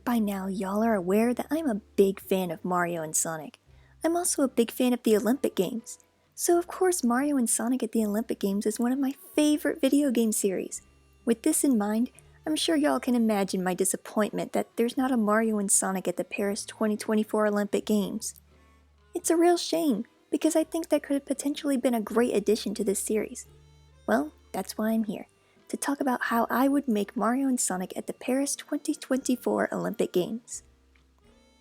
hope by now y'all are aware that I'm a big fan of Mario and Sonic. I'm also a big fan of the Olympic Games. So of course Mario and Sonic at the Olympic Games is one of my favorite video game series. With this in mind, I'm sure y'all can imagine my disappointment that there's not a Mario and Sonic at the Paris 2024 Olympic Games. It's a real shame, because I think that could have potentially been a great addition to this series. Well, that's why I'm here, to talk about how I would make Mario and Sonic at the Paris 2024 Olympic Games.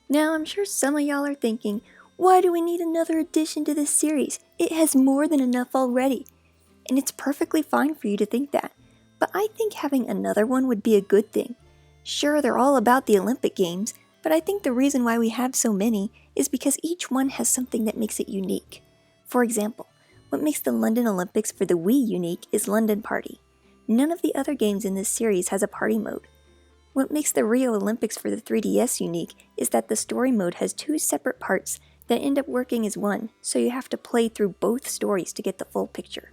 Now, I'm sure some of y'all are thinking, why do we need another addition to this series? It has more than enough already. And it's perfectly fine for you to think that, but I think having another one would be a good thing. Sure, they're all about the Olympic Games, but I think the reason why we have so many is because each one has something that makes it unique. For example, what makes the London Olympics for the Wii unique is London Party. None of the other games in this series has a party mode. What makes the Rio Olympics for the 3DS unique is that the story mode has two separate parts that end up working as one, so you have to play through both stories to get the full picture.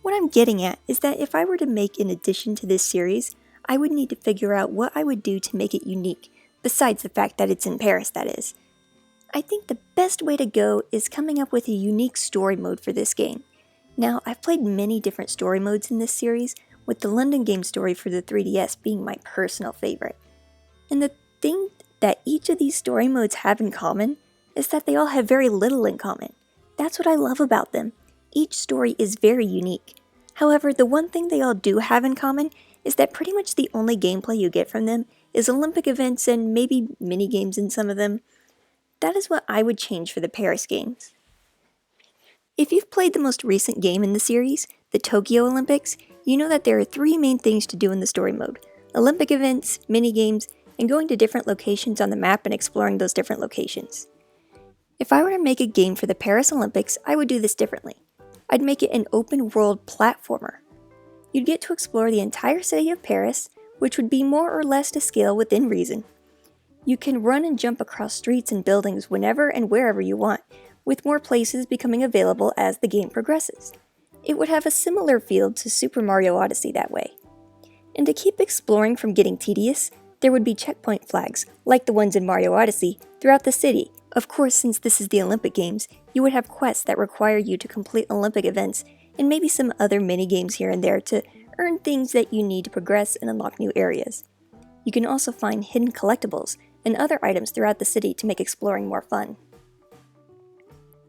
What I'm getting at is that if I were to make an addition to this series, I would need to figure out what I would do to make it unique, besides the fact that it's in Paris, that is. I think the best way to go is coming up with a unique story mode for this game. Now, I've played many different story modes in this series, with the London game story for the 3DS being my personal favorite. And the thing that each of these story modes have in common is that they all have very little in common. That's what I love about them. Each story is very unique. However, the one thing they all do have in common is that pretty much the only gameplay you get from them is Olympic events and maybe mini-games in some of them. That is what I would change for the Paris Games. If you've played the most recent game in the series, the Tokyo Olympics, you know that there are three main things to do in the story mode: Olympic events, mini-games, and going to different locations on the map and exploring those different locations. If I were to make a game for the Paris Olympics, I would do this differently. I'd make it an open-world platformer. You'd get to explore the entire city of Paris, which would be more or less to scale within reason. You can run and jump across streets and buildings whenever and wherever you want, with more places becoming available as the game progresses. It would have a similar feel to Super Mario Odyssey that way. And to keep exploring from getting tedious, there would be checkpoint flags, like the ones in Mario Odyssey, throughout the city. Of course, since this is the Olympic Games, you would have quests that require you to complete Olympic events, and maybe some other mini-games here and there to earn things that you need to progress and unlock new areas. You can also find hidden collectibles and other items throughout the city to make exploring more fun.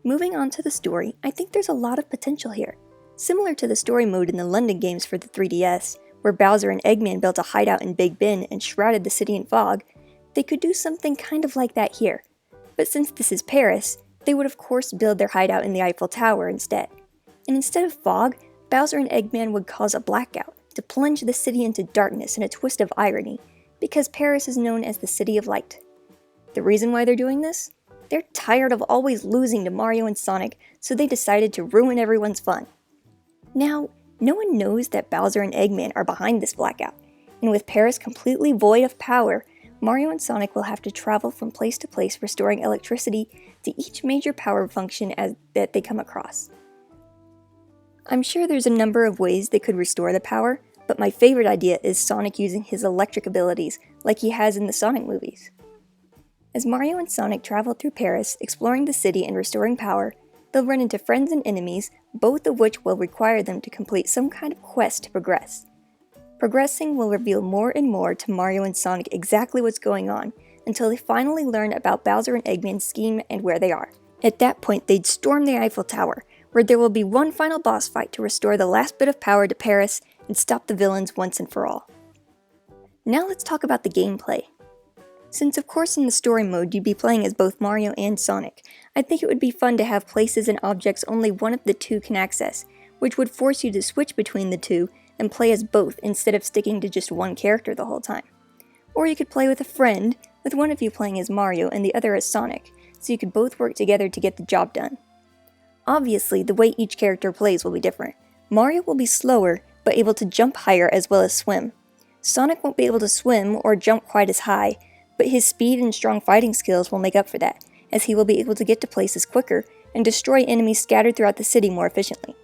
Moving on to the story, I think there's a lot of potential here. Similar to the story mode in the London games for the 3DS, where Bowser and Eggman built a hideout in Big Ben and shrouded the city in fog, they could do something kind of like that here. But since this is Paris, they would of course build their hideout in the Eiffel Tower instead. And instead of fog, Bowser and Eggman would cause a blackout to plunge the city into darkness in a twist of irony, because Paris is known as the City of Light. The reason why they're doing this? They're tired of always losing to Mario and Sonic, so they decided to ruin everyone's fun. Now, no one knows that Bowser and Eggman are behind this blackout, and with Paris completely void of power, Mario and Sonic will have to travel from place to place restoring electricity to each major power function that they come across. I'm sure there's a number of ways they could restore the power, but my favorite idea is Sonic using his electric abilities, like he has in the Sonic movies. As Mario and Sonic travel through Paris, exploring the city and restoring power, they'll run into friends and enemies, both of which will require them to complete some kind of quest to progress. Progressing will reveal more and more to Mario and Sonic exactly what's going on, until they finally learn about Bowser and Eggman's scheme and where they are. At that point, they'd storm the Eiffel Tower, where there will be one final boss fight to restore the last bit of power to Paris and stop the villains once and for all. Now let's talk about the gameplay. Since of course in the story mode you'd be playing as both Mario and Sonic, I think it would be fun to have places and objects only one of the two can access, which would force you to switch between the two and play as both instead of sticking to just one character the whole time. Or you could play with a friend, with one of you playing as Mario and the other as Sonic, so you could both work together to get the job done. Obviously, the way each character plays will be different. Mario will be slower, but able to jump higher as well as swim. Sonic won't be able to swim or jump quite as high, but his speed and strong fighting skills will make up for that, as he will be able to get to places quicker and destroy enemies scattered throughout the city more efficiently.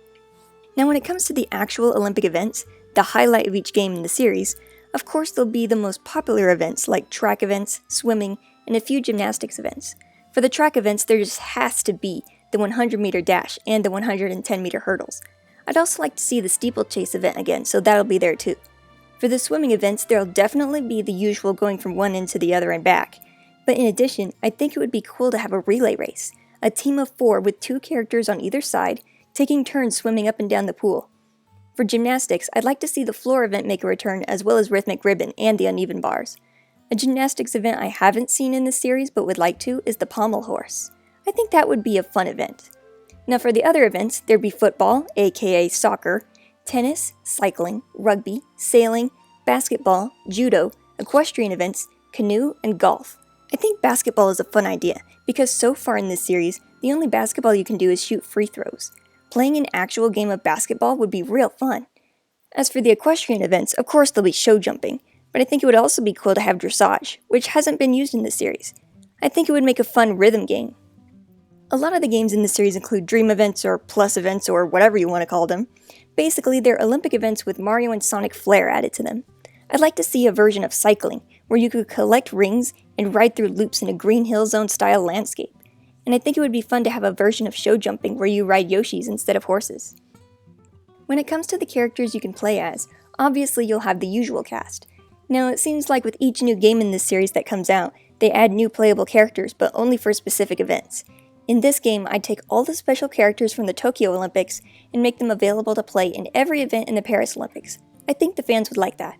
Now when it comes to the actual Olympic events, the highlight of each game in the series, Of course, there'll be the most popular events like track events, swimming, and a few gymnastics events. For the track events, there just has to be the 100-meter dash and the 110-meter hurdles. I'd also like to see the steeplechase event again, so that'll be there too. For the swimming events, there'll definitely be the usual going from one end to the other and back. But in addition, I think it would be cool to have a relay race, a team of 4 with 2 characters on either side, taking turns swimming up and down the pool. For gymnastics, I'd like to see the floor event make a return as well as rhythmic ribbon and the uneven bars. A gymnastics event I haven't seen in this series but would like to is the pommel horse. I think that would be a fun event. Now for the other events, there'd be football, aka soccer, tennis, cycling, rugby, sailing, basketball, judo, equestrian events, canoe, and golf. I think basketball is a fun idea, because so far in this series, the only basketball you can do is shoot free throws. Playing an actual game of basketball would be real fun. As for the equestrian events, of course there'll be show jumping, but I think it would also be cool to have dressage, which hasn't been used in this series. I think it would make a fun rhythm game. A lot of the games in this series include dream events or plus events or whatever you want to call them. Basically, they're Olympic events with Mario and Sonic flair added to them. I'd like to see a version of cycling, where you could collect rings and ride through loops in a Green Hill Zone style landscape. And I think it would be fun to have a version of show jumping where you ride Yoshis instead of horses. When it comes to the characters you can play as, obviously you'll have the usual cast. Now it seems like with each new game in this series that comes out, they add new playable characters, but only for specific events. In this game, I'd take all the special characters from the Tokyo Olympics and make them available to play in every event in the Paris Olympics. I think the fans would like that.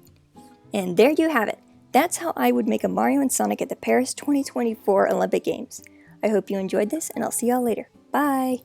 And there you have it. That's how I would make a Mario and Sonic at the Paris 2024 Olympic Games. I hope you enjoyed this, and I'll see y'all later. Bye!